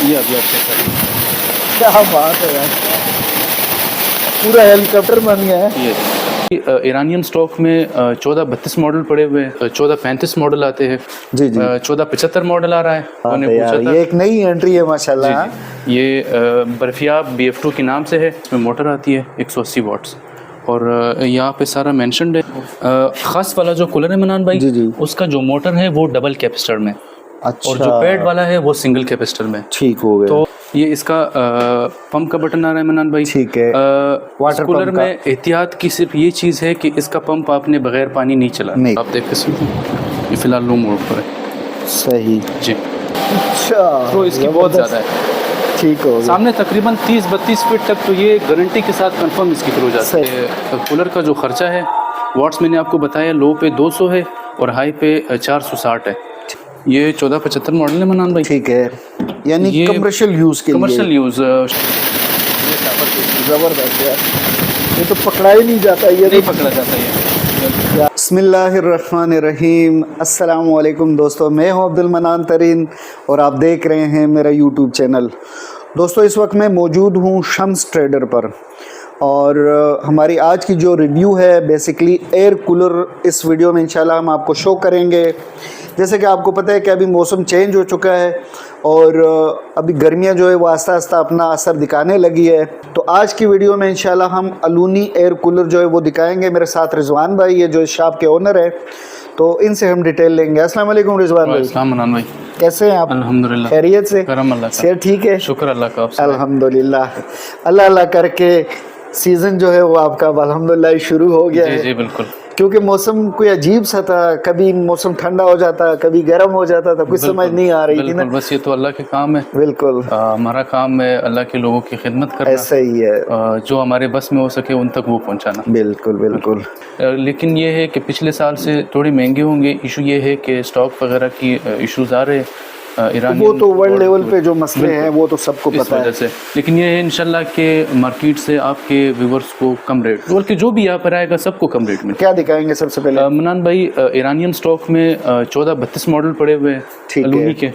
ये अभी आपके साथ क्या बात है यार, पूरा हेलीकॉप्टर बन गया है। ये ईरानियन स्टॉक में 1432 मॉडल पड़े हुए हैं, 1435 मॉडल आते हैं जी जी। 1475 मॉडल आ रहा है। हाँ मैंने तो यार, पूछा था ये एक नई एंट्री है माशाल्लाह। जी, जी। ये बर्फियाब BF2 के नाम से है। इसमें मोटर आती है 180 वाट्स और यहाँ पे सारा मेंशन्ड है। ख़ास वाला जो कूलर है मनान भाई, जी जी। उसका जो मोटर है वो डबल कैपेसिटर में, अच्छा, और जो पैड वाला है वो सिंगल कैपेसिटर में। ठीक हो गया। तो ये इसका पंप का बटन आ रहा है मनान भाई। ठीक है। वाटर कूलर में एहतियात की सिर्फ ये चीज़ है कि इसका पंप आपने बगैर पानी नहीं चलाना। आप देख सकते हैं ये फिलहाल लो मोड पर है। सही जी। अच्छा, तो इसकी बहुत ज़्यादा है। ठीक हो गया। सामने तकरीबन 30-32 फीट तक तो ये गारंटी के साथ कंफर्म इसकी थ्रो जाती है। कूलर का जो खर्चा है वाट्स मैंने आपको बताया, लो पे 200 है और हाई पे 460 है। ये 1475 मॉडल है मनान भाई। ठीक है, यानी ये कमर्शियल यूज़ के लिए। Commercial use. ज़बरदस्त यार, ये तो पकड़ा ही नहीं जाता, ये नहीं पकड़ा जाता है। बिस्मिल्लाहिर्रहमानिर्रहीम। अस्सलाम वालेकुम दोस्तों, मैं हूं अब्दुल मनान तरीन और आप देख रहे हैं मेरा यूट्यूब चैनल। दोस्तों, इस वक्त मैं मौजूद हूं शम्स ट्रेडर पर और हमारी आज की जो रिव्यू है बेसिकली एयर कूलर, इस वीडियो में इंशाल्लाह हम आपको शो करेंगे। जैसे कि आपको पता है कि अभी मौसम चेंज हो चुका है और अभी गर्मियां जो है वो आस्ता आस्ता अपना असर दिखाने लगी है। तो आज की वीडियो में इंशाल्लाह हम अलूनी एयर कूलर जो है वो दिखाएंगे। मेरे साथ रिजवान भाई है जो इस शॉप के ओनर है, तो इनसे हम डिटेल लेंगे। अस्सलाम वालेकुम रिजवान भाई। अस्सलाम मनान भाई, कैसे हैं आप? अल्हम्दुलिल्लाह, खैरियत से? करम अल्लाह का। सेहत ठीक है? शुक्र अल्लाह का। अल्हम्दुलिल्लाह। अल्लाह अल्लाह करके सीज़न जो है वो आपका अल्हम्दुलिल्लाह शुरू हो गया जी है। जी बिल्कुल। क्योंकि मौसम कोई अजीब सा था, कभी मौसम ठंडा हो जाता, कभी गर्म हो जाता था, कुछ समझ नहीं आ रही थी ना। बस ये तो अल्लाह के काम है। बिल्कुल, हमारा काम है अल्लाह के लोगों की खिदमत करना। ऐसा ही है। जो हमारे बस में हो सके उन तक वो पहुंचाना। बिल्कुल बिल्कुल। लेकिन ये है कि पिछले साल से थोड़ी महंगे होंगे। इशू ये है कि स्टॉक वगैरह की इश्यूज आ रहे हैं ईरान। वो तो वर्ल्ड लेवल पे जो मसले हैं वो तो सबको पता है। से लेकिन ये है इंशाल्लाह के मार्केट से आपके व्यूवर्स को कम रेट, बल्कि जो भी यहाँ पर आएगा सबको कम रेट में। क्या दिखाएंगे सबसे पहले? मनान भाई, ईरानियन स्टॉक में 1432 मॉडल पड़े हुए हैं अलूनी के।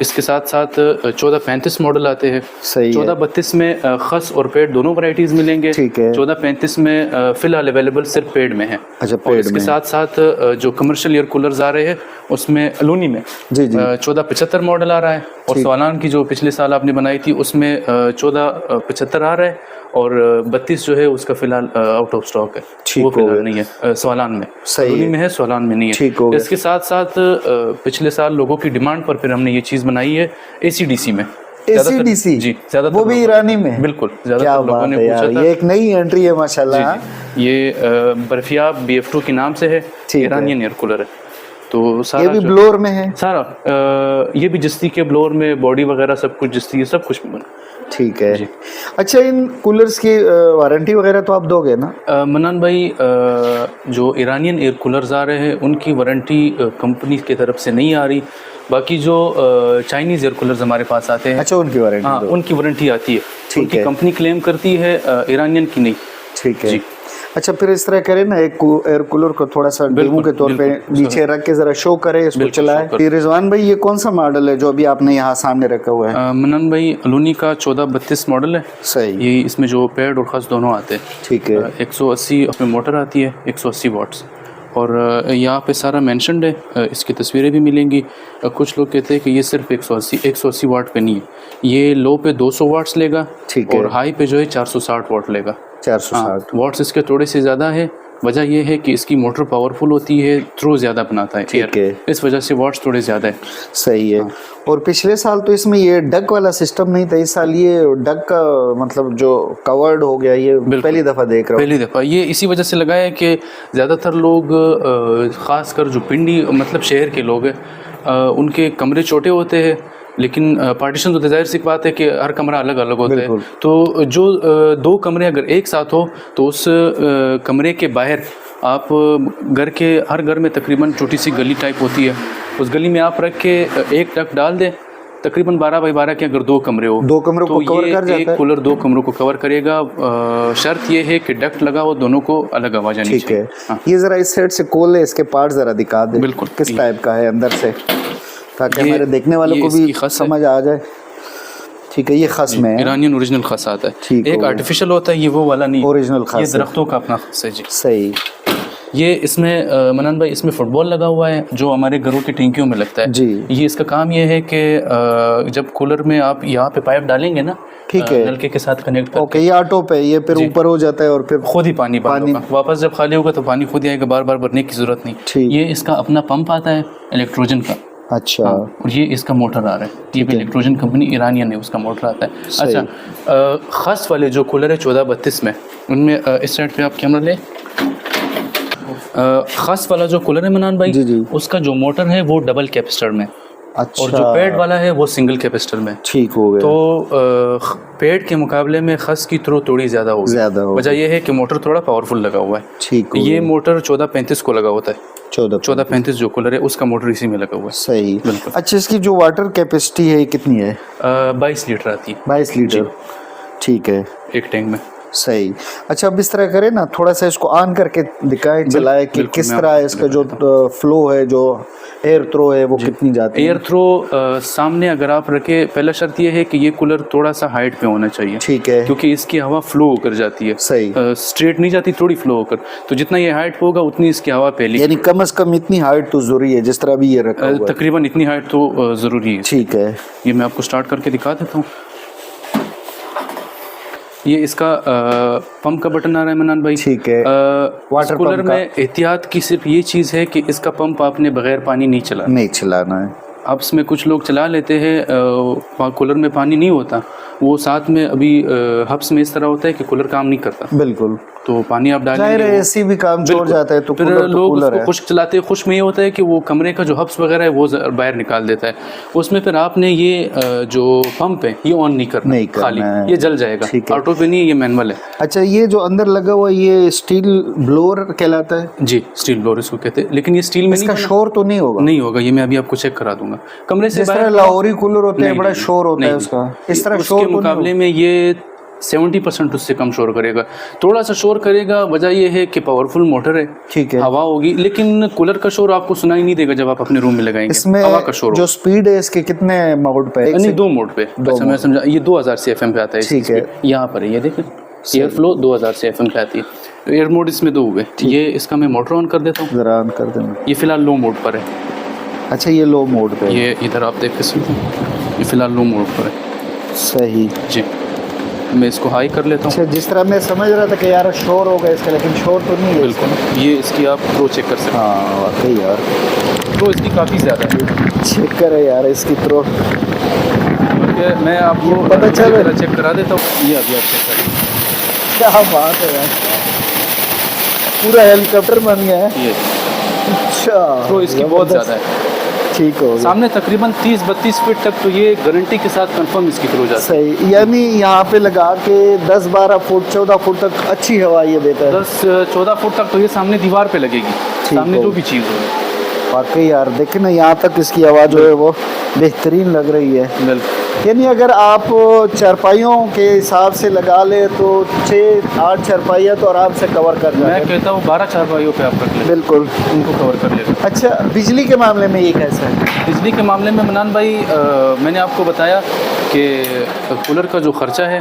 इसके साथ साथ 1435 मॉडल आते हैं। सही 1432 में खस और पेड दोनों वैरायटीज मिलेंगे। ठीक है। 1435 में फिलहाल अवेलेबल सिर्फ पेड में है। अच्छा, और इसके साथ साथ जो कमर्शियल एयर कूलर्स आ रहे हैं उसमें अलूनी में जी जी 1475 मॉडल आ रहा है। और सोलान की जो पिछले साल आपने बनाई थी उसमें 1475 आ रहा है और 32 जो है उसका फिलहाल आउट ऑफ स्टॉक है। वो फिलहाल नहीं है सोलान में। अलूनी में है, सोलान में नहीं है। ठीक हो गया। इसके साथ साथ पिछले साल लोगों की डिमांड पर फिर हमने ये चीज़ बनाई है ACDC में। ACDC जी, ज़्यादा वो भी ईरानी में? बिल्कुल, क्या ज़्यादातर लोगों ने पूछा था। ये एक नई एंट्री है माशाल्लाह। ये बर्फियाब BF2 के नाम से है, ईरानियन एयर कूलर है। तो सारा ये भी ब्लोअर में है? सारा ये भी जिस्ती के ब्लोअर में, बॉडी वगैरह सब कुछ जिस्ती है, सब कुछ ठीक है। अच्छा, इन कूलर्स की वारंटी वगैरह तो आप दोगे ना? मनान भाई, जो ईरानियन एयर कूलर्स आ रहे हैं उनकी वारंटी कंपनी की तरफ से नहीं आ रही। बाकी जो चाइनीज़ एयर कूलर्स हमारे पास आते हैं, अच्छा, उनकी वारंटी? हाँ, उनकी वारंटी आती है। ठीक है। कंपनी क्लेम करती है, ईरानियन की नहीं। ठीक है। अच्छा, फिर इस तरह करें ना, एक एयर कूलर को थोड़ा सा डेमो के तौर पे नीचे रख के जरा शो करें, इसको चलाएं। रिजवान भाई, ये कौन सा मॉडल है जो अभी आपने यहाँ सामने रखा हुआ है? मनान भाई, अलूनी का 1432 मॉडल है। सही। ये इसमें जो पैड और खस दोनों आते हैं। ठीक है। 180 उसमें मोटर आती है 180 वाट्स और यहाँ पे सारा मेंशन्ड है। इसकी तस्वीरें भी मिलेंगी। कुछ लोग कहते हैं कि ये सिर्फ 180 वाट पे नहीं है, ये लो पे 200 वाट्स लेगा। ठीक है। और हाई पे जो है 460 वाट लेगा। 460 वाट्स इसके थोड़े से ज़्यादा है। वजह यह है कि इसकी मोटर पावरफुल होती है, थ्रो ज़्यादा बनाता है एयर, इस वजह से वाट्स थोड़े ज़्यादा है। सही है। और पिछले साल तो इसमें ये डक वाला सिस्टम नहीं था, इस साल ये डक का मतलब जो कवर्ड हो गया, ये पहली दफ़ा देख रहा हूँ। पहली दफ़ा ये इसी वजह से लगा है कि ज़्यादातर लोग, ख़ासकर जो पिंडी मतलब शहर के लोग हैं, उनके कमरे छोटे होते हैं, लेकिन पार्टीशन तो जाहिर सी बात है कि हर कमरा अलग अलग होता है। तो जो 2 कमरे अगर एक साथ हो तो उस कमरे के बाहर आप हर घर में तकरीबन छोटी सी गली टाइप होती है, उस गली में आप रख के एक डक डाल दें। तकरीबन 12 बाई 12 के अगर 2 कमरे हो, 2 कमरों को कवर कर जाता है। एक कूलर 2 कमरों को कवर करेगा। शर्त ये है कि डक्ट लगा हो, दोनों को अलग आवाज़ आनी चाहिए। ठीक है। ये ज़रा इस साइड से खोल है, इसके पार्ट ज़रा दिखा दे। बिल्कुल, किस टाइप का है अंदर से, ताकि हमारे देखने वालों को भी समझ आ जाए। ठीक है, ये खस में है, ईरानियन ओरिजिनल खस आता है। ठीक एक हो गया। आर्टिफिशियल होता है, ये वो वाला नहीं, ओरिजिनल ये खस है। दरख्तों का अपना खस है जी। सही। ये इसमें मनान भाई इसमें फुटबॉल लगा हुआ है जो हमारे घरों की टैंकियों में लगता है जी। ये इसका काम ये है कि जब कूलर में आप यहाँ पे पाइप डालेंगे ना, ठीक है, नलके के साथ कनेक्ट करके, ओके, ये ऑटो पे, ये फिर ऊपर हो जाता है और फिर खुद ही पानी होगा। वापस जब खाली होगा तो पानी खुद ही आएगा, बार बार भरने की जरूरत नहीं। ठीक। ये इसका अपना पंप आता है इलेक्ट्रोजन का। अच्छा। और ये इसका मोटर आ रहा है, ये भी इलेक्ट्रोजन कंपनी ईरानियन है, उसका मोटर आता है। अच्छा, खस वाले जो कूलर है 1432 में, उनमें इस साइड पे आप कैमरा ले, खस वाला जो कूलर है मनान भाई, जी जी, उसका जो मोटर है वो डबल कैपेसिटर में, अच्छा, और जो पैड वाला है वो सिंगल कैपेसिटर में। ठीक हो गया। तो पैड के मुकाबले में खस की थ्रो थोड़ी ज़्यादा होगी। वजह यह है कि मोटर थोड़ा पावरफुल लगा हुआ है। ठीक। ये मोटर 1435 को लगा होता है, 1435 जो कूलर है उसका मोटर इसी में लगा हुआ है। सही। अच्छा, इसकी जो वाटर कैपेसिटी है कितनी है? 22 लीटर आती है। 22 लीटर, ठीक है, एक टैंक में। सही। अच्छा, अब इस तरह करें ना, थोड़ा सा इसको ऑन करके दिखाएं, चलाएं कि किस तरह इसका जो फ्लो है, जो एयर थ्रो है वो कितनी जाती है। एयर थ्रो सामने अगर आप रखे, पहला शर्त ये है कि ये कूलर थोड़ा सा हाइट पे होना चाहिए, ठीक है, क्योंकि इसकी हवा फ्लो होकर जाती है। सही। स्ट्रेट नहीं जाती, थोड़ी फ्लो होकर, तो जितना ये हाइट पे होगा उतनी इसकी हवा पहले, यानी कम से कम इतनी हाइट तो जरूरी है, जिस तरह भी ये रखा हुआ है। तकरीबन इतनी हाइट तो ज़रूरी है। ठीक है, ये मैं आपको स्टार्ट करके दिखा देता हूँ। ये इसका पंप का बटन आ रहा है मनान भाई, ठीक है। वाटर कूलर में एहतियात की सिर्फ ये चीज़ है कि इसका पंप आपने बगैर पानी नहीं चलाना है। हब्स में कुछ लोग चला लेते हैं, कूलर में पानी नहीं होता, वो साथ में अभी हब्स में इस तरह होता है कि कूलर काम नहीं करता, बिल्कुल, तो पानी आप डालेंगे, ऐसी भी काम छोड़ जाता है, तो फिर लोग उसको खुश्क चलाते हैं। खुश्क में ये होता है कि वो कमरे का जो हब्स वगैरह है वो बाहर निकाल देता है, उसमें फिर आपने ये जो पंप है ये ऑन नहीं करना, खाली ये जल जाएगा, ऑटो पे नहीं, ये मैनुअल है। अच्छा, ये जो अंदर लगा हुआ ये स्टील ब्लोअर कहलाता है? जी, स्टील ब्लोअर इसको कहते हैं, लेकिन ये स्टील में इसका शोर तो नहीं होगा? नहीं होगा, ये मैं अभी आपको चेक करा दूंगा। कमरे से बाहर लाहौरी कूलर होते हैं, बड़ा शोर होता है उसका, इस तरह शोर के मुकाबले में ये 70% उससे कम शोर करेगा, थोड़ा सा शोर करेगा। वजह यह है कि पावरफुल मोटर है, ठीक है, हवा होगी, लेकिन कूलर का शोर आपको सुनाई नहीं देगा जब आप अपने रूम में लगाएंगे। इसमें हवा का शोर, जो स्पीड है इसके कितने मोड पे? नहीं, 2 मोड पे। अच्छा, मैं समझा, ये 2000 से FM पे आता है, ठीक है, यहाँ पर है, ये देखें, एयर फ्लो 2000 से FM पे आती है, तो एयर मोड इसमें 2 हुए। ये इसका मैं मोटर ऑन कर देता हूँ, जरा ऑन कर देना। ये फिलहाल लो मोड पर है। अच्छा, ये लो मोड पे, ये इधर आप देख सकते हैं, ये फिलहाल लो मोड पर है। सही जी, मैं इसको हाई कर लेता हूँ। अच्छा, जिस तरह मैं समझ रहा था कि यार शोर होगा इसका, लेकिन शोर तो नहीं है। बिल्कुल, ये इसकी आप थ्रो चेक कर सकते हैं। हाँ वाकई यार, थ्रो इसकी काफ़ी ज़्यादा है, चेक करे यार इसकी थ्रो, मैं आपको पता चल रहा है, चेक करा देता हूँ। ये अभी आप चेक करें, क्या बात है यार, पूरा हेलीकॉप्टर बन गया है ये। अच्छा, थ्रो इसकी बहुत ज़्यादा है, ठीक हो, सामने तकरीबन 30-32 फीट तक, तो ये गारंटी के साथ कंफर्म इसकी थ्रो जाती है। सही, यानी यहाँ पे लगा के 10-12 फुट 14 फुट तक अच्छी हवा ये देता है। 10-14 फुट तक तो ये सामने दीवार पे लगेगी, सामने जो भी चीज़ हो। वाकई यार, देखे ना, यहाँ तक इसकी आवाज़ जो है वो बेहतरीन लग रही है। यानी अगर आप चारपाइयों के हिसाब से लगा ले तो 6-8 चारपाइयाँ तो आराम से कवर कर जाए। मैं कहता हूँ 12 चारपाइयों पे आप रख लें, बिल्कुल, उनको कवर कर लेगा। अच्छा, बिजली के मामले में ये कैसा है? बिजली के मामले में मनान भाई, मैंने आपको बताया कि कूलर का जो ख़र्चा है,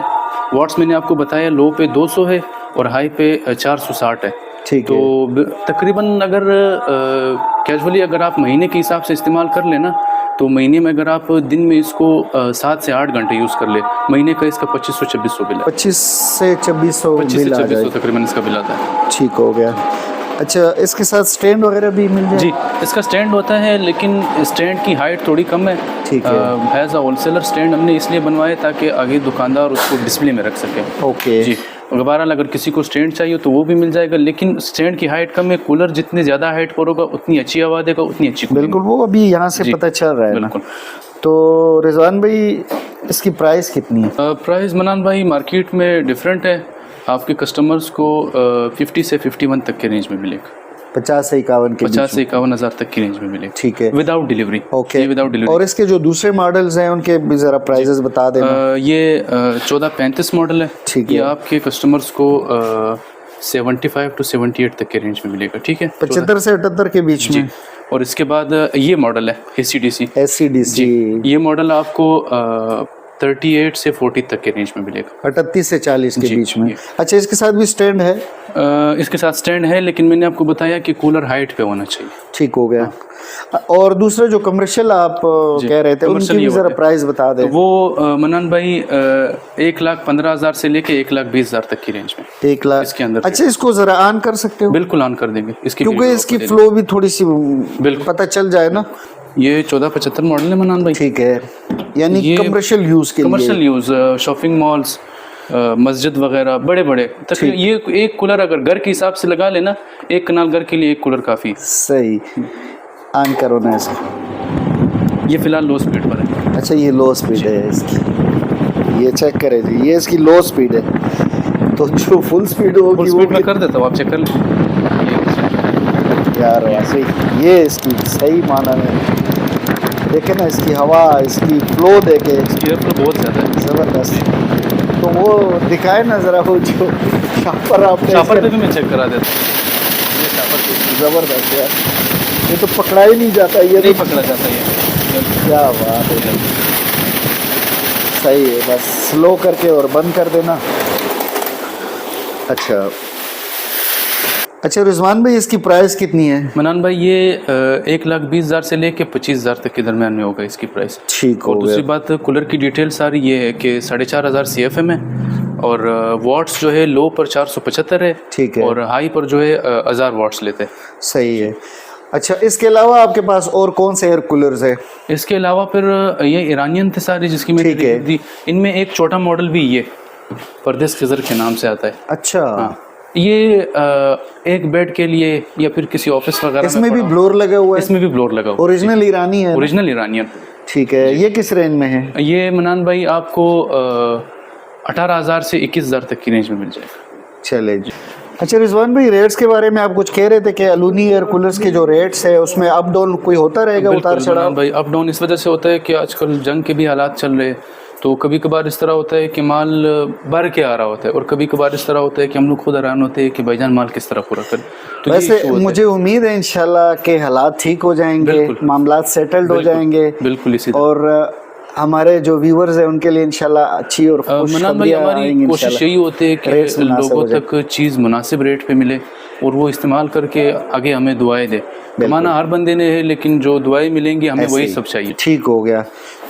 वाट्स मैंने आपको बताया, लो पे 200 है और हाई पे 460 है, ठीक है। तो तकरीबन अगर कैजुअली अगर आप महीने के हिसाब से इस्तेमाल कर लेना, तो महीने में अगर आप दिन में इसको 7 से 8 घंटे यूज़ कर ले, महीने का इसका 2500-2600 बिल है। 25 से 2600 तकरीबन इसका बिल आता है। ठीक हो गया। अच्छा, इसके साथ स्टैंड वगैरह भी मिल जाए? जी, इसका स्टैंड होता है, लेकिन स्टैंड की हाइट थोड़ी कम है, ठीक है। एज अ होलसेलर स्टैंड हमने इसलिए बनवाया ताकि आगे दुकानदार उसको डिस्प्ले में रख सके। ओके जी, बहरहाल अगर किसी को स्टैंड चाहिए तो वो भी मिल जाएगा, लेकिन स्टैंड की हाइट कम है। कूलर जितनी ज़्यादा हाइट पर होगा उतनी अच्छी हवा देगा, उतनी अच्छी। बिल्कुल, वो अभी यहाँ से पता चल रहा है। बिल्कुल। तो रिजवान भाई, इसकी प्राइस कितनी है? प्राइस मनान भाई मार्केट में डिफरेंट है, आपके कस्टमर्स को 50 से 51 तक के रेंज में मिलेगा। 50 से 51 के 50 से 51 हज़ार तक की रेंज में मिलेगा, ठीक है, without delivery. Okay, without delivery. और इसके जो दूसरे मॉडल्स हैं उनके भी ज़रा प्राइसेस बता देना। ये 1435 मॉडल है, ठीक है, ये आपके कस्टमर्स को 75 to 78 तक के रेंज में मिलेगा, ठीक है, 75 से 78 के बीच में। और इसके बाद ये मॉडल है ACDC। ACDC, ये मॉडल आपको 38 से 40 तक के रेंज में मिलेगा। 38 से 40 के जी, बीच में। जी। अच्छा, इसके साथ भी स्टैंड है? इसके साथ स्टैंड है, लेकिन मैंने आपको बताया कि कूलर हाइट पे होना चाहिए। ठीक हो गया। और दूसरे जो कमर्शियल आप कह रहे थे, commercial उनकी ये भी जरा होते हैं। प्राइस बता दें। तो वो मनान भाई 1,15,000 से लेके 1,20,000 तक की रेंज में 1 लाख इसके अंदर। अच्छा, इसको जरा ऑन कर सकते हो? बिल्कुल ऑन कर देंगे इसकी, क्योंकि इसकी फ्लो भी थोड़ी सी पता चल जाए ना। ये 1475 मॉडल है मनान भाई। ठीक है, यानी ये कमर्शियल यूज के लिए। कमर्शियल यूज, शॉपिंग मॉल्स, मस्जिद वगैरह बड़े बड़े तक। ये एक कूलर अगर घर के हिसाब से लगा लेना, एक कनाल घर के लिए एक कूलर काफ़ी। सही, ऑन करो ना इसको। ये फिलहाल लो स्पीड पर है। अच्छा, ये लो स्पीड है इसकी, ये चेक करें जी, ये इसकी लो स्पीड है। तो जो फुल स्पीड होगी फुल स्पीड में कर देता हूँ, आप चेक कर लें। यार वैसे ये इसकी सही माना में देखे ना, इसकी हवा, इसकी फ्लो देखे, एयर फ्लो बहुत ज़्यादा है, ज़बरदस्त। तो वो दिखाए ना ज़रा, वो जो शापर आपने शापर पे भी मैं चेक करा देता हूँ। ये शापर पे ज़बरदस्त यार, ये तो पकड़ा ही नहीं जाता, ये नहीं तो पकड़ा जाता ये। क्या बात है। सही है, बस स्लो करके और बंद कर देना। अच्छा रिजवान भाई, इसकी प्राइस कितनी है? मनान भाई ये 1,20,000 से लेके 25,000 तक के दरमियान में होगा इसकी प्राइस। ठीक हो और दूसरी बात, कूलर की डिटेल सारी ये है कि 4,500 CFM है, और वाट्स जो है लो पर 475 है। ठीक है। और हाई पर जो है 1000 वाट्स लेते हैं। सही है। अच्छा, इसके अलावा आपके पास और कौन से एयर कूलर्स है? इसके अलावा फिर ये ईरानियन थे सारी जिसकी मैंने ठीक है। रिव्यू दी। इनमें एक छोटा मॉडल भी ये परदेस खिजर के नाम से आता है। अच्छा, ये एक बेड के लिए या फिर किसी ऑफिस वगैरह इसमें भी ब्लोर लगा हुआ है? इसमें भी ब्लोर लगा हुआ। ओरिजिनल ईरानी है? Original Iranian. ठीक है। ये किस रेंज में है? ये मनान भाई आपको 18,000 से 21,000 तक की रेंज में मिल जाएगा। चले जी। अच्छा रिजवान भाई, रेट्स के बारे में आप कुछ कह रहे थे कि अलूनी एयर कूलर्स के जो रेट्स है उसमें अप डाउन कोई होता रहेगा, उतार चढ़ाव? भाई अप डाउन इस वजह से होता है कि आजकल जंग के भी हालात चल रहे हैं, तो कभी कभार इस तरह होता है कि माल भर के आ रहा होता है, और कभी कभार इस तरह होता है कि हम लोग खुद हैरान होते हैं कि भाईजान माल किस तरह पूरा करें। तो वैसे मुझे उम्मीद है इंशाल्लाह के हालात ठीक हो जाएंगे, मामलात सेटल्ड हो जाएंगे। बिल्कुल इसी और हमारे जो व्यूवर्स हैं उनके लिए इंशाल्लाह अच्छी और मनान भाई हमारी कोशिश यही होती है कि लोगों तक चीज़ मुनासिब रेट पे मिले और वो इस्तेमाल करके आगे हमें दुआएं दे। कमाना हर बंदे ने है, लेकिन जो दुआएं मिलेंगी हमें वही सब चाहिए। ठीक हो गया।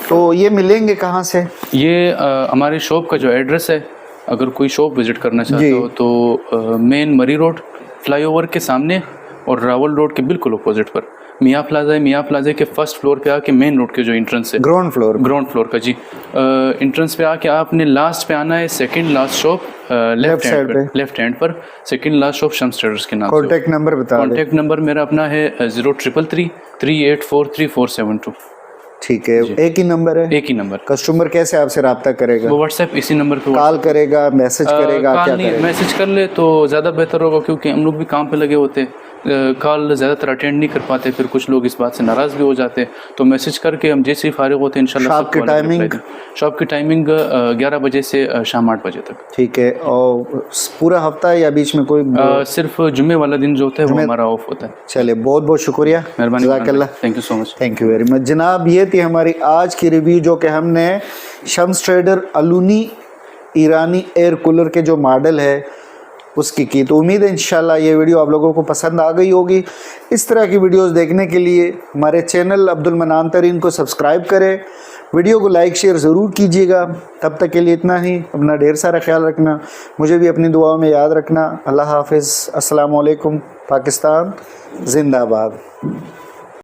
तो ये मिलेंगे कहाँ से? ये हमारे शॉप का जो एड्रेस है, अगर कोई शॉप विजिट करना चाहते हो तो मेन मरी रोड फ्लाईओवर के सामने और रावल रोड के बिल्कुल अपोजिट पर मियाँ प्लाजा है। मियाँ प्लाजा के फर्स्ट फ्लोर पे आके मेन रोड के जो एंट्रेंस है, ग्राउंड फ्लोर का जी, एंट्रेंस पे आके आपने लास्ट पे आना है, second last shop left hand पर second last shop Shams Traders के नाम से। कॉन्टैक्ट नंबर बता दें। कॉन्टैक्ट नंबर मेरा अपना है 0333843472। ठीक है, एक ही नंबर है? एक ही नंबर। कस्टमर कैसे आपसे रब्ता करेगा? वो व्हाट्सएप इसी नंबर पे कॉल करेगा, मैसेज करेगा? क्या करेगा? मैसेज कर ले तो ज़्यादा बेहतर होगा, क्योंकि हम लोग भी काम पे लगे होते हैं, कॉल ज़्यादातर अटेंड नहीं कर पाते, फिर कुछ लोग इस बात से नाराज़ भी हो जाते हैं। तो मैसेज करके हम जैसे ही फारिग होते हैं इंशाल्लाह। शॉप की टाइमिंग 11 बजे से शाम 8 बजे तक। ठीक है। और पूरा हफ्ता या बीच में कोई? सिर्फ जुम्मे वाला दिन जो होता है वो हमारा ऑफ होता है। चले, बहुत बहुत शुक्रिया, मेहरबानी, thank you so much. Thank you very much जनाब। ये थी हमारी आज की रिव्यू, जो कि हमने शम्स ट्रेडर अलूनी ईरानी एयर कूलर के जो मॉडल है उसकी की। तो उम्मीद है इंशाल्लाह ये वीडियो आप लोगों को पसंद आ गई होगी। इस तरह की वीडियोस देखने के लिए हमारे चैनल अब्दुल मनान तरीन को सब्सक्राइब करें, वीडियो को लाइक शेयर ज़रूर कीजिएगा। तब तक के लिए इतना ही, अपना ढेर सारा ख्याल रखना, मुझे भी अपनी दुआओं में याद रखना। अल्लाह हाफिज़। अस्सलाम वालेकुम। पाकिस्तान जिंदाबाद।